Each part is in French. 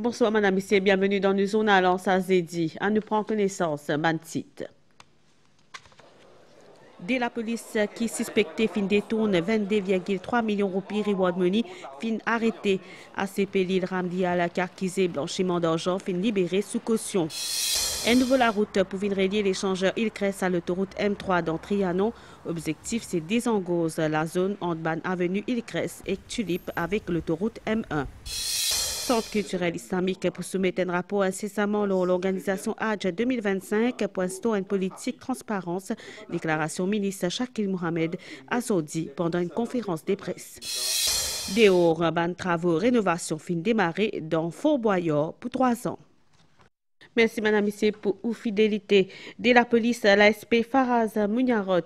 Bonsoir, madame, monsieur, bienvenue dans le journal en Sazedi. À nous prendre connaissance, Mantit. Dès la police qui suspectait fin détourne 22,3 millions de roupies reward money, fin arrêté. ACP Lille Ramdial qui accusé blanchiment d'argent, fin libéré sous caution. Un nouveau la route pour venir relier l'échangeur Ilcrest à l'autoroute M3 dans Trianon. Objectif, c'est désengauser la zone entre Ban Avenue Ilcrest et Tulipe avec l'autoroute M1. Centre culturel islamique pour soumettre un rapport incessamment lors l'organisation Hajj 2025 pour instaurer une politique transparence. Déclaration ministre Shakil Mohamed à Saudi pendant une conférence de presse. Dehors, ban travaux rénovation fin démarré dans Fort Boyard pour 3 ans. Merci, madame, monsieur, pour votre fidélité. De la police, l'ASP Faraz Mouniarot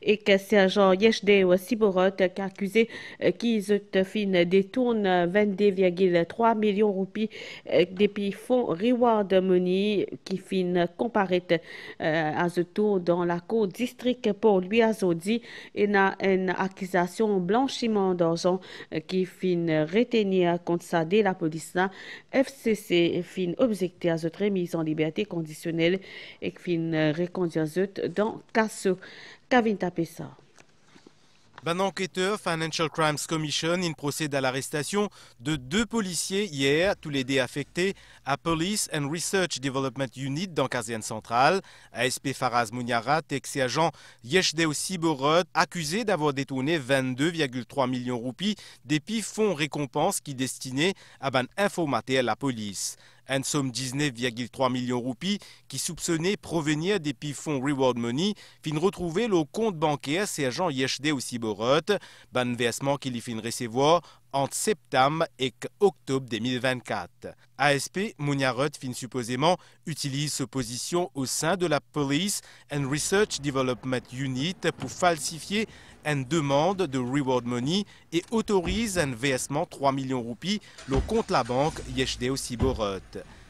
et que sergent Yeshde Siborot qui accusé qu'ils fin détourne 22,3 millions de roupies depuis fonds Reward Money qui fin comparaître à ce tour dans la cour district pour lui à Zodi et n'a une accusation blanchiment d'argent qui fin retenir contre ça de la police là. FCC fin objecté à cette remise en liberté conditionnelle et qui fin reconduire dans Casso. Kavin Tapessa. Un enquêteur Financial Crimes Commission procède à l'arrestation de 2 policiers hier, tous les deux affectés à Police and Research Development Unit dans Caserne Centrale. ASP Faraz Mouniarat et agent Yeshdeo Siborot accusés d'avoir détourné 22,3 millions de roupies depuis fonds récompenses qui destinaient à informater la police. Une somme 19,3 millions de roupies qui soupçonnait provenir des fonds Reward Money fin retrouver le compte bancaire sergent Yeshdeo Siborot, ban versement qu'il fin recevoir entre septembre et octobre 2024. ASP Mouniarot fin supposément utilise sa position au sein de la Police and Research Development Unit pour falsifier une demande de Reward Money et autorise un versement 3 millions de roupies le compte la banque Yeshdeo Siborot.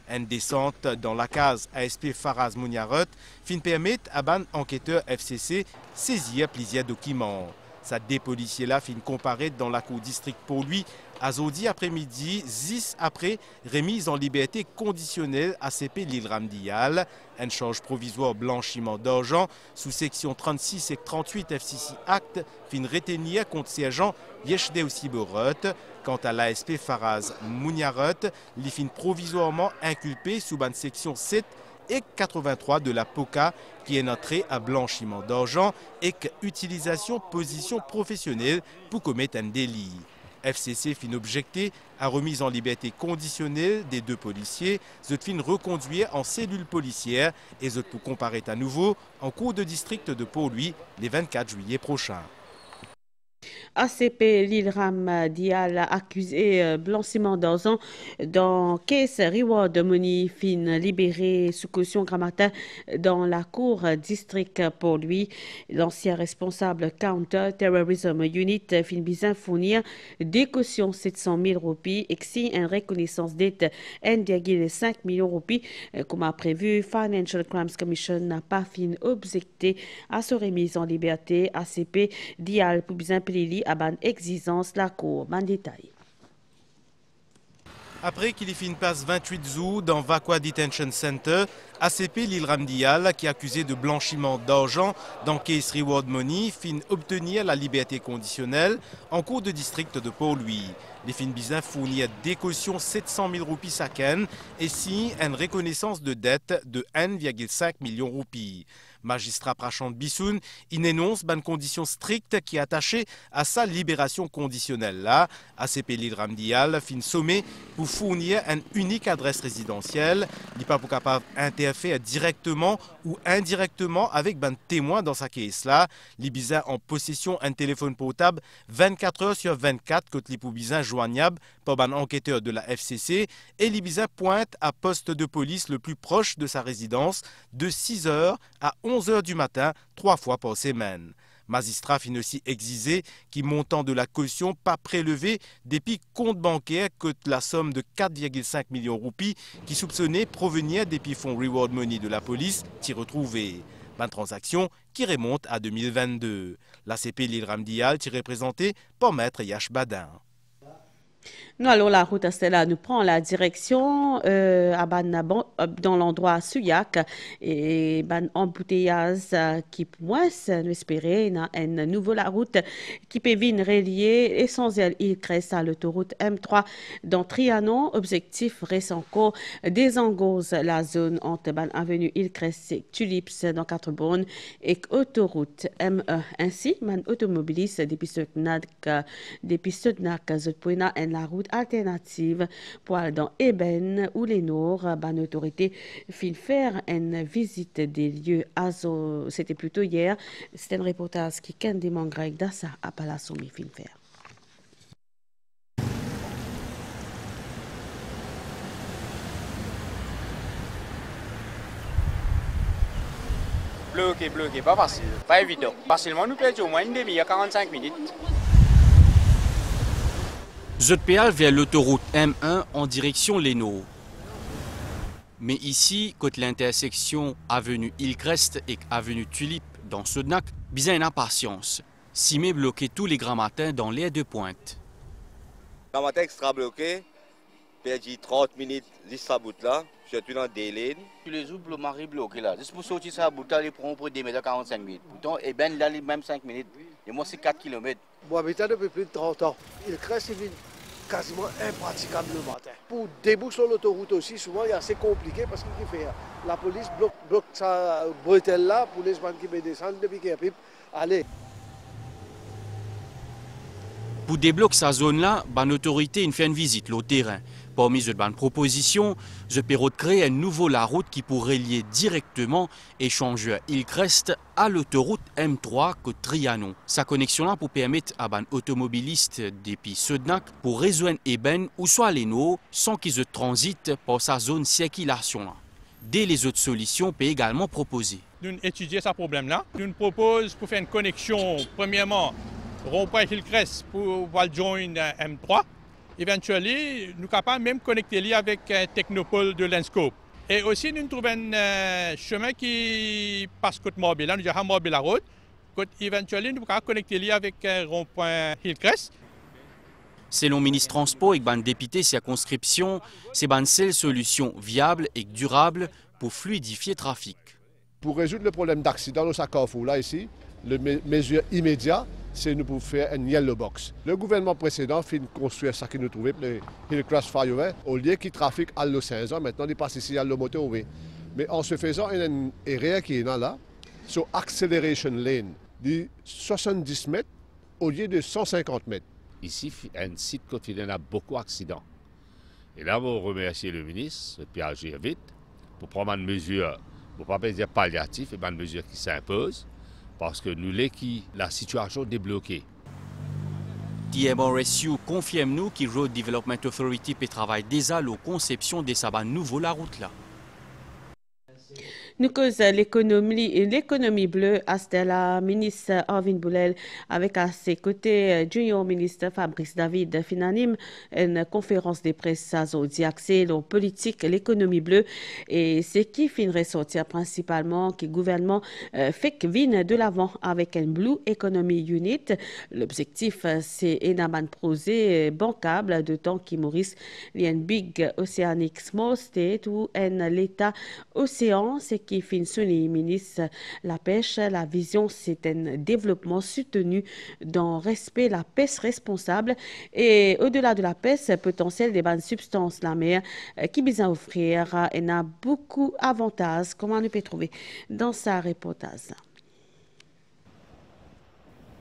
Une descente dans la case ASP Faraz Mouniarot fin permettre à ban enquêteur FCC saisir plusieurs documents. Sa des policiers là fin comparaître dans la cour district pour lui à Zodi après-midi, 10 après remise en liberté conditionnelle ACP Lille Ramdial, un charge provisoire blanchiment d'argent sous section 36 et 38 FCC Act fin retenir contre sergent Yeshdeo Siborot. Quant à l'ASP Faraz Mouniarot, il fin provisoirement inculpé sous ban section 7 et 83 de la POCA qui est entré à blanchiment d'argent et utilisation position professionnelle pour commettre un délit. FCC fin objecté à remise en liberté conditionnelle des 2 policiers, zot fin reconduire en cellule policière et zot pour comparaître à nouveau en cour de district de Port-Louis les 24 juillet prochains. ACP Lille Ramdial accusé blanchiment d'argent dans Case Reward Money fin libéré sous caution Grammatin dans la cour district pour lui. L'ancien responsable Counter Terrorism Unit fin bien fournir des cautions 700 000 roupies et si une reconnaissance dette 1,5 million de roupies comme a prévu. Financial Crimes Commission n'a pas fin objecté à sa remise en liberté. ACP Dial pour bien Pelili à ban exigence la cour. Ban détail. Après qu'il fin passe 28 août dans Vakwa Detention Center, ACP Lille Ramdial, qui est accusé de blanchiment d'argent dans Case Reward Money, fin obtenir la liberté conditionnelle en cour de district de Port-Louis. Les fins bizins fournir des cautions 700 000 roupies chacun et si une reconnaissance de dette de 1,5 million de roupies. Magistrat Prachant Bissoun, il énonce une condition stricte qui est attachée à sa libération conditionnelle. Là, ACP Lille Ramdial fin sommet pour fournir une unique adresse résidentielle. Il n'est pas capable d'interférer directement ou indirectement avec un témoin dans sa caisse là. Les bizins en possession d'un téléphone portable 24 heures sur 24 côté les bizins joignable par un enquêteur de la FCC et les bizins pointe à poste de police le plus proche de sa résidence de 6 heures à 11 heures du matin, 3 fois par semaine. Magistrat fin aussi exigé qui montant de la caution pas prélevé depuis compte bancaire que la somme de 4,5 millions de roupies qui soupçonnait provenir depuis fonds Reward Money de la police t'y retrouvé. Une transaction qui remonte à 2022. L'ACP Lille Ramdial t'y représenté par maître Yash Badin. Nous allons la route Stella nous prend la direction à Banabon dans l'endroit Suyak et ban embouteillage qui moins nous espérer une nouvelle la route qui peut venir relier essentiel il crée à l'autoroute M3 dans Trianon objectif reste encore désengorge la zone entre ban avenue il crée Tulips dans 4 bornes et autoroute M1 ainsi man automobiliste depuis ce zot la route alternative pour aller dans Eben ou les Nord, ban autorité fin faire une visite des lieux c'était plutôt hier, c'était un reportage qui Ken Demangreg d'Assa à Palassomi fin faire. Bloqué, pas facile, pas évident. Facilement, nous perdons au moins une demi-heure, 45 minutes. Zotpéal vers l'autoroute M1 en direction Léno. Mais ici, côté l'intersection avenue Hillcrest et avenue Tulip dans Sodnak, bien une impatience. Simé bloqué tous les grands matins dans l'air de pointe. Grand matin extra bloqué, perdu 30 minutes juste à bout là, je suis dans des lignes. Les jours, le mari bloqué là. Juste pour sortir ça, bout là, il prend pour 2 mètres 45 minutes. Pourtant, et ben là, même 5 minutes. Et moi, c'est 4 km. Bon, habitant depuis plus de 30 ans. Il crée quasiment impraticable le matin. Pour déboucher sur l'autoroute aussi, souvent, il est assez compliqué parce qu'il fait. La police bloque sa bretelle là pour les gens qui descendent depuis qu'il y a pipe. Allez. Pour débloquer sa zone-là, l'autorité fait une visite au terrain. Parmi les propositions, je peux créer un nouveau la route qui pourrait lier directement échanger Hillcrest à l'autoroute M3 que Trianon. Sa connexion-là pour permettre à un automobiliste depuis Sodnak pour rejoindre Eben ou soit Léno sans qu'ils se transitent par sa zone circulation. Dès les autres solutions peuvent également proposer. Nous étudions ce problème-là. Nous proposons pour faire une connexion, premièrement, rond-point Hillcrest pour joindre M3. Éventuellement, nous sommes capables même de connecter avec Technopole de Lenscope. Et aussi, nous trouvons un chemin qui passe côté mobile. Nous avons mobile la route. Éventuellement, nous sommes connecter avec rond-point Hillcrest. Selon le ministre Transport et le député circonscription, c'est une seule solution viable et durable pour fluidifier le trafic. Pour résoudre le problème d'accident au Carrefour, là ici, la mesure immédiate, c'est nous pour faire une yellow box. Le gouvernement précédent fait construire ça qui nous trouvait, le Hillcrest Fireway, au lieu qu'il trafique à l'eau 16 ans, maintenant il passe ici à l'eau motorway. Mais en se faisant une area qui est là, sur acceleration lane, de 70 mètres au lieu de 150 mètres. Ici, un site quotidien a beaucoup d'accidents. Et là, on remercie le ministre, puis agir vite, pour prendre une mesure, pour ne pas dire palliative, et une mesure qui s'impose. Parce que nous la situation débloquée. TMRSU confirme-nous que Road Development Authority peut travailler déjà à la conception de sa nouveau la route là. Nous cause l'économie bleue à Stella, ministre Arvin Boulel, avec à ses côtés junior ministre Fabrice David, finanime une conférence de presse à Zodi axée sur politique, l'économie bleue, et c'est qui fin ressortir principalement que le gouvernement fait que vient de l'avant avec un Blue Economy Unit. L'objectif, c'est un projet bancable de temps qui Maurice, il Big Oceanic Small State ou un l'État océan, c'est qui fin souligné ministre la pêche, la vision c'est un développement soutenu dans respect la pêche responsable et au-delà de la pêche, potentiel des bonnes substances la mer qui vient offrir et a beaucoup d'avantages comme on peut trouver dans sa reportage.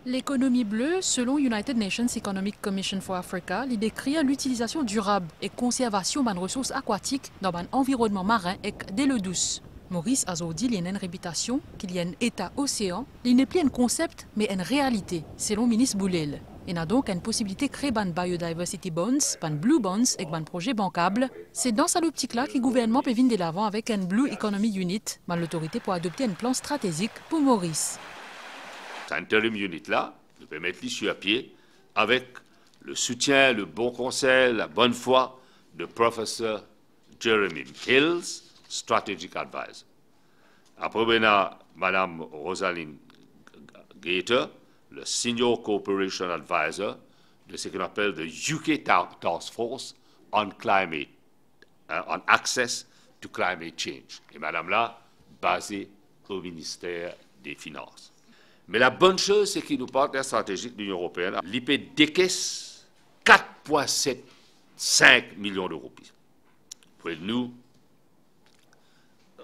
L'économie bleue, selon United Nations Economic Commission for Africa, il décrit l'utilisation durable et conservation des ressources aquatiques dans un environnement marin et de l'eau douce. Maurice Azodi, il y a une réputation qu'il y a un état océan, il n'est plus un concept, mais une réalité, selon le ministre Boulel. Il y a donc une possibilité de créer un biodiversity bonds, un blue bonds et un projet bancable. C'est dans cette optique-là que le gouvernement peut venir de l'avant avec un Blue Economy Unit, l'autorité pour adopter un plan stratégique pour Maurice. Cet interim unit-là, nous peut mettre sur pied avec le soutien, le bon conseil, la bonne foi de professeur Jeremy Hills, Strategic Advisor. Après, on a Mme Rosaline Gator, le Senior Cooperation Advisor de ce qu'on appelle the UK Task Force on Climate, on Access to Climate Change. Et madame là, basée au ministère des Finances. Mais la bonne chose, c'est que nos partenaires stratégiques de l'Union européenne, l'IP décaisse 4,75 millions d'euros. Pour nous,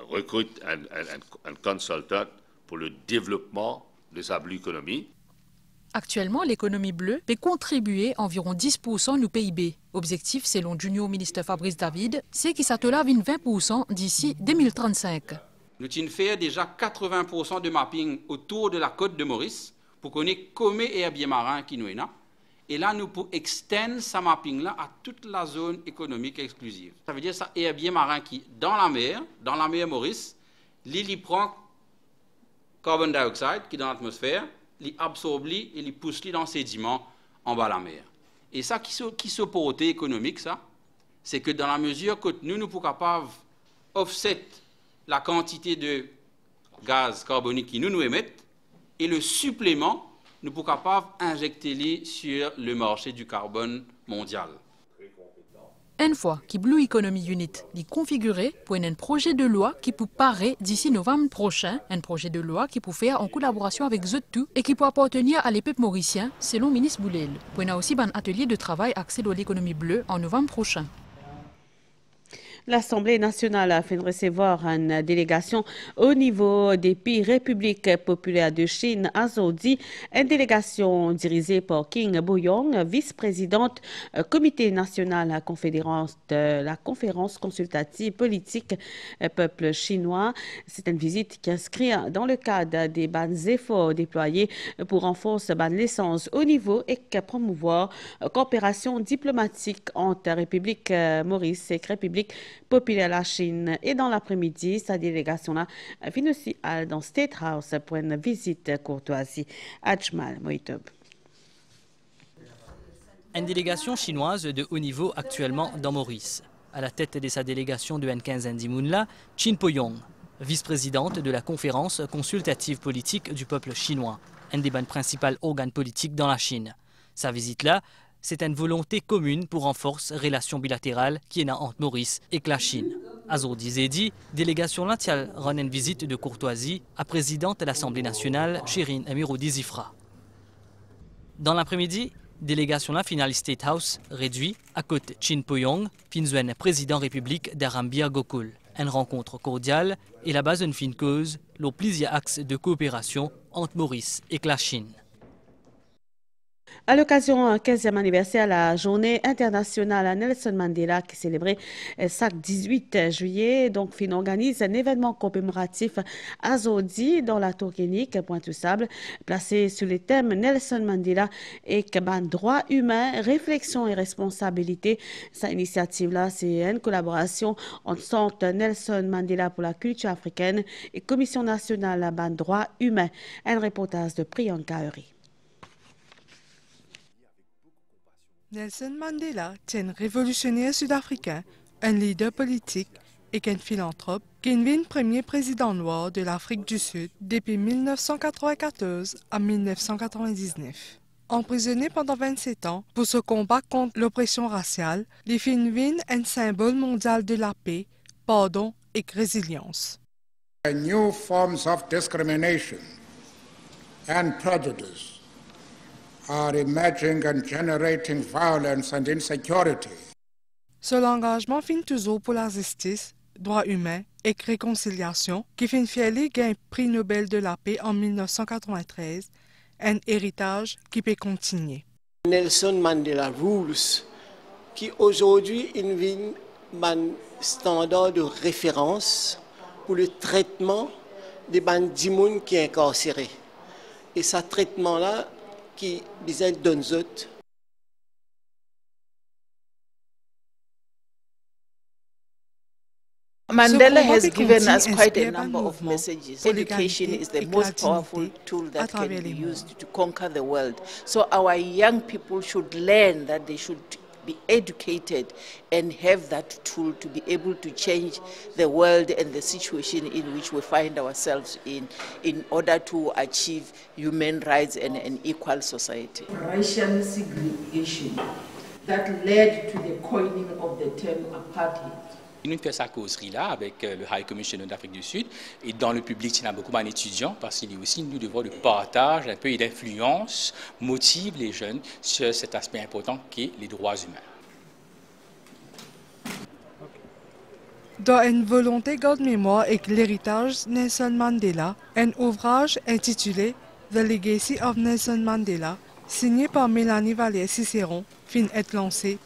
recrute un consultant pour le développement de sa bleue économie. Actuellement, l'économie bleue peut contribuer environ 10% du PIB. Objectif, selon Junior Ministre Fabrice David, c'est qu'il s'attelle à 20% d'ici 2035. Nous avons fait déjà 80% de mapping autour de la côte de Maurice pour connaître comment est herbier marin qui nous est là. Et là, nous pouvons extendre ce mapping-là à toute la zone économique exclusive. Ça veut dire ça herbier marin qui, dans la mer Maurice, il prend carbon dioxyde qui est dans l'atmosphère, il absorbe et il pousse dans les sédiments en bas de la mer. Et ça qui se porte économique, ça, c'est que dans la mesure que nous sommes capables d'offset la quantité de gaz carbonique qui nous émettent, et le supplément, nous sommes capables d'injecter sur le marché du carbone mondial. Une fois que Blue Economy Unit est configuré pour un projet de loi qui peut paraître d'ici novembre prochain, un projet de loi qui peut faire en collaboration avec Zotou et qui peut appartenir à l'EPEP mauricien, selon le ministre Boulel. Il y a aussi un atelier de travail axé sur l'économie bleue en novembre prochain. L'Assemblée nationale a fait recevoir une délégation au niveau des pays République populaire de Chine à Zodi, une délégation dirigée par King Boyong, vice-présidente comité national de la conférence consultative politique peuple chinois. C'est une visite qui inscrit dans le cadre des bons efforts déployés pour renforcer la licence au niveau et promouvoir coopération diplomatique entre République Maurice et République populaire la Chine. Et dans l'après-midi, sa délégation-là vient aussi dans State House pour une visite courtoisie. Ajmal Moïtob. Une délégation chinoise de haut niveau actuellement dans Maurice. À la tête de sa délégation de N15 Ndimounla, Chin Po-yong, vice-présidente de la conférence consultative politique du peuple chinois, un des principaux organes politiques dans la Chine. Sa visite-là, c'est une volonté commune pour renforcer les relations bilatérales qui est entre Maurice et la Chine. Azordi Zedi, délégation latiale rend une visite de courtoisie à présidente de l'Assemblée nationale, Shirin Amirodi Zifra. Dans l'après-midi, délégation la finale State House réduit à côté Chin Po-yong, Pinzuen président République d'Arambir Gokul. Une rencontre cordiale et la base d'une fine cause, le plusieurs axes de coopération entre Maurice et la Chine. À l'occasion du 15e anniversaire de la journée internationale Nelson Mandela qui est célébrée chaque 18 juillet, donc FIN organise un événement commémoratif à Zodi dans la tour clinique Pointe-Sable, placé sur le thème Nelson Mandela et droits humains, réflexion et responsabilité. Cette initiative-là, c'est une collaboration entre Centre Nelson Mandela pour la culture africaine et Commission nationale des droits humains. Un reportage de Priyanka Uri. Nelson Mandela est un révolutionnaire sud-africain, un leader politique et un philanthrope qui est le premier président noir de l'Afrique du Sud depuis 1994 à 1999. Emprisonné pendant 27 ans pour ce combat contre l'oppression raciale, il est un symbole mondial de la paix, pardon et résilience. New forms of discrimination and prejudice are emerging and generating violence and insecurity. Son engagement finit toujours pour la justice, droits humains et réconciliation, qui finit fier gain prix Nobel de la paix en 1993, un héritage qui peut continuer. Nelson Mandela Rules, qui aujourd'hui est un standard de référence pour le traitement des bandits qui sont incarcérés. Et ce traitement-là, qui disait Donzot. Mandela has given us quite a number of messages. Education is the most powerful tool that can be used to conquer the world. So our young people should learn that they should be educated and have that tool to be able to change the world and the situation in which we find ourselves in order to achieve human rights and an equal society. Racial segregation that led to the coining of the term apartheid. Nous faisons sa causerie-là avec le High Commissioner d'Afrique du Sud et dans le public, il y a beaucoup d'étudiants parce qu'il y a aussi nous devrons de partage un peu et d'influence motive les jeunes sur cet aspect important qu'est les droits humains. Dans une volonté garde-mémoire et l'héritage Nelson Mandela, un ouvrage intitulé The Legacy of Nelson Mandela, signé par Mélanie Vallière-Cicéron, fin est lancé.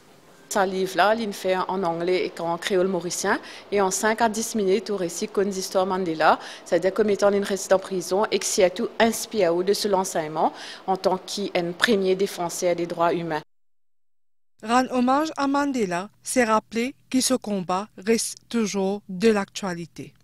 Ce livre-là, il fait en anglais et en créole mauricien et en 5 à 10 minutes au récit qu'on l'histoire Mandela, c'est-à-dire comme étant une résidence en prison et qui a tout inspiré de ce l'enseignement en tant qu'un premier défenseur des droits humains. Rendre hommage à Mandela, c'est rappeler que ce combat reste toujours de l'actualité.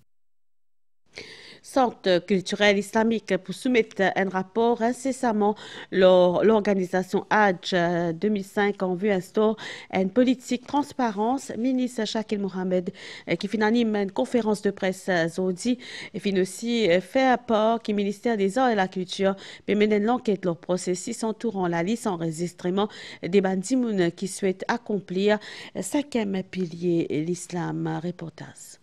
Centre culturel islamique pour soumettre un rapport incessamment l'organisation Hajj 2005 en vue instaure une politique transparence. Ministre Shakil Mohamed qui anime une conférence de presse aujourd'hui et fin aussi fait apport que le ministère des Arts et la Culture peut mener l'enquête leur processus entourant la liste enregistrement des bandits qui souhaitent accomplir 5e pilier l'islam. Reportage.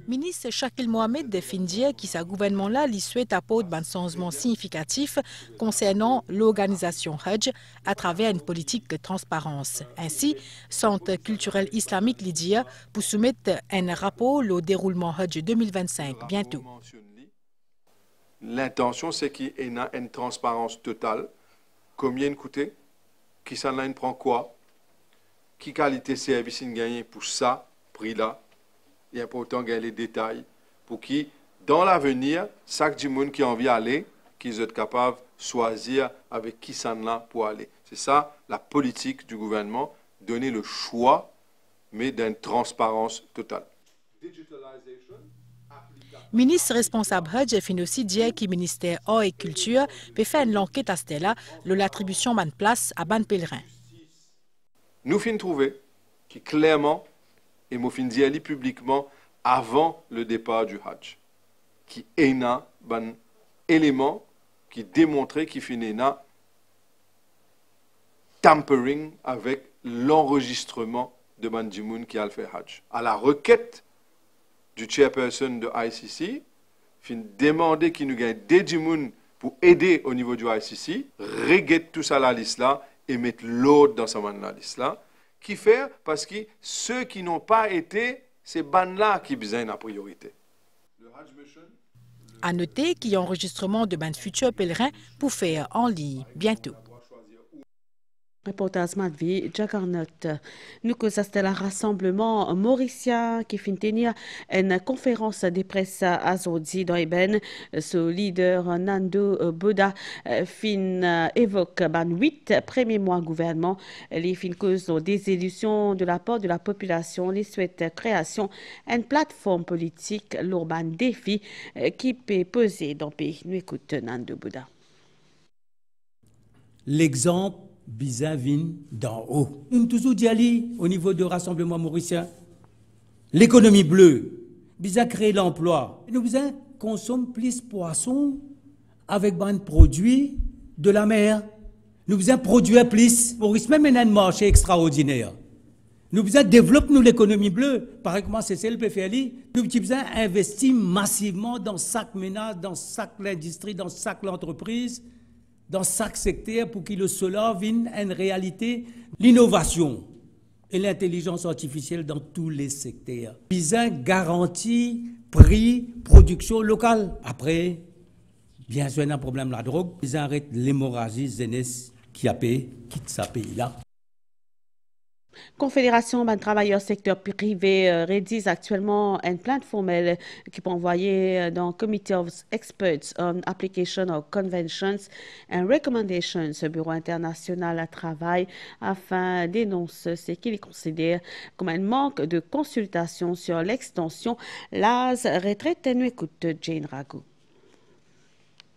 Ministre Shakil Mohamed définit dire que ce gouvernement-là lui souhaite apporter un changement significatif concernant l'organisation Hajj à travers une politique de transparence. Ainsi, Centre culturel islamique lui dit pour soumettre un rapport au déroulement Hajj 2025 bientôt. L'intention, c'est qu'il y ait une transparence totale. Combien il coûte, qui s'en prend quoi, qui qualité service il gagne pour ça, prix-là. Il est important de gagner les détails pour qui, dans l'avenir, chaque monde qui a envie d'aller, qu'ils soient capables de choisir avec qui s'en là pour aller. C'est ça la politique du gouvernement, donner le choix, mais d'une transparence totale. Ministre responsable Hajj fin aussi dire que le ministère Art et Culture peut faire une enquête à ce là l'attribution de place à ban pèlerin. Nous finissons trouver qui clairement et moi fin dire publiquement avant le départ du Hajj qui est un élément qui démontrait qu'il finit un tampering avec l'enregistrement de Bandimoun qui a fait Hajj. À la requête du chairperson de ICC, fin demander qu'il nous gagne des Djimoun pour aider au niveau du ICC, reguette tout ça à la liste là et mettre l'autre dans sa liste là. Qui fait parce que ceux qui n'ont pas été, c'est ban-là qui besoin en priorité. À noter qu'il y a enregistrement de ban futurs pèlerins pour faire en ligne bientôt. Reportage Madvi, Jagarnot. Nous que c'était le rassemblement mauricien qui finit tenir une conférence de presse à Zodi dans Eben. Ce leader Nando Boda fin évoque 8 premiers mois gouvernement. Les fin cause de désillusion de la part de la population. Les souhaite création d'une plateforme politique, l'urban défi qui peut peser dans le pays. Nous écoutons Nando Boda. L'exemple Biza vient d'en haut. Nous avons toujours dit au niveau du rassemblement mauricien, l'économie bleue, Biza crée l'emploi. Nous consommons plus de poissons avec des produits de la mer. Nous avons produire plus. Maurice même un marché extraordinaire. Nous avons développer l'économie bleue. Par exemple, c'est le PFLI. Nous avons investir massivement dans chaque ménage, dans chaque industrie, dans chaque entreprise, dans chaque secteur pour que le solaire vienne en réalité l'innovation et l'intelligence artificielle dans tous les secteurs. Ils ont garanti prix, production locale. Après, bien sûr, il y a un problème de la drogue. Ils arrêtent l'hémorragie jeunesse qui a payé, quitte ce pays-là. Confédération des travailleurs secteur privé rédige actuellement une plainte formelle qui peut envoyer dans le Committee of Experts on Application of Conventions and Recommendations au Bureau international du travail afin d'énoncer ce qu'il considère comme un manque de consultation sur l'extension l'âge retraite. Nous écoute Jane Rago.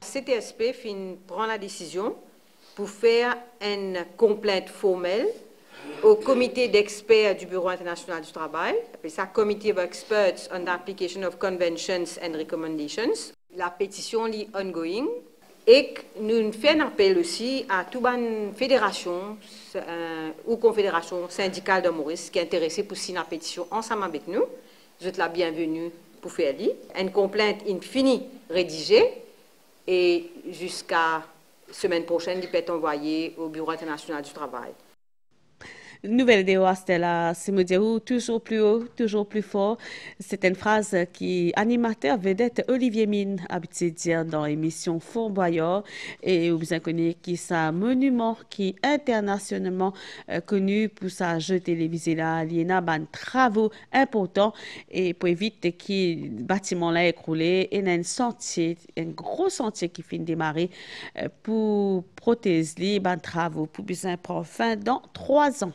CTSP prend la décision pour faire une complainte formelle au comité d'experts du Bureau international du travail, appelé ça Committee of Experts on the Application of Conventions and Recommendations. La pétition est ongoing et nous faisons un appel aussi à toute une fédération ou confédération syndicale de Maurice qui est intéressée pour signer la pétition ensemble avec nous. Vous êtes la bienvenue pour faire lire. Une complainte infinie rédigée et jusqu'à semaine prochaine, il peut être envoyé au Bureau international du travail. Nouvelle de Stella Simodiaou, toujours plus haut, toujours plus fort. C'est une phrase qui animateur vedette Olivier Mine habitué dire dans l'émission Fort Boyard et vous bien connu qui est un monument qui est internationalement connu pour sa jeu télévisé là. Il y a des travaux importants et pour éviter que le bâtiment là écroulé et un sentier, un gros sentier qui finit de démarrer pour protéger les travaux pour bien prendre fin dans 3 ans.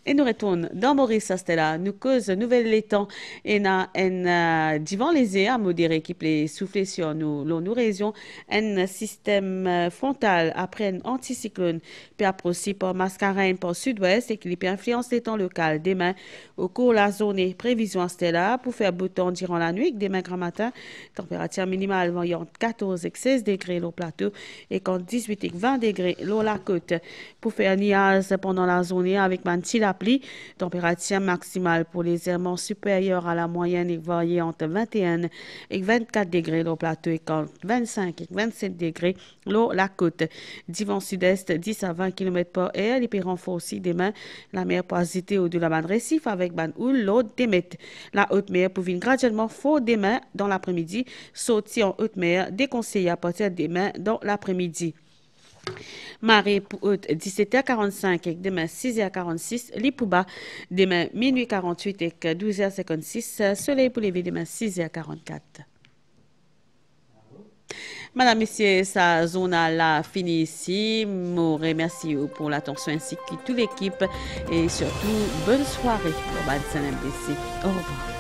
Et nous retournons dans Maurice Stella. Nous cause nouvelle l'étang et devant les airs modérés qui plaît souffler sur nous. Nous régions un système frontal après un anticyclone puis approché par Mascareignes par sud-ouest et qui peut influencer l'étang local. Demain, au cours de la journée, prévision Stella pour faire beau temps durant la nuit. Demain grand matin, température minimale voyant 14 et 16 degrés au plateau et 18 et 20 degrés sur la côte. Pour faire nuage pendant la journée avec la pluie, température maximale pour les errements supérieure à la moyenne et variée entre 21 et 24 degrés au plateau et 25 et 27 degrés sur la côte. Du vent sud-est 10 à 20 km par heure, il peut renforcer demain la mer pour agiter au-delà de Récif avec ban houle l'autre démet. La haute mer pour venir graduellement fort demain dans l'après-midi, sortir en haute mer déconseillé à partir de demain dans l'après-midi. Marée pour haute 17h45 et demain 6h46, Lipouba demain minuit 48 et 12h56, soleil pour lever demain 6h44. Madame, Messieurs, sa zone là fini ici. Je vous remercie pour l'attention ainsi que toute l'équipe et surtout bonne soirée pour BAD MDC. Au revoir.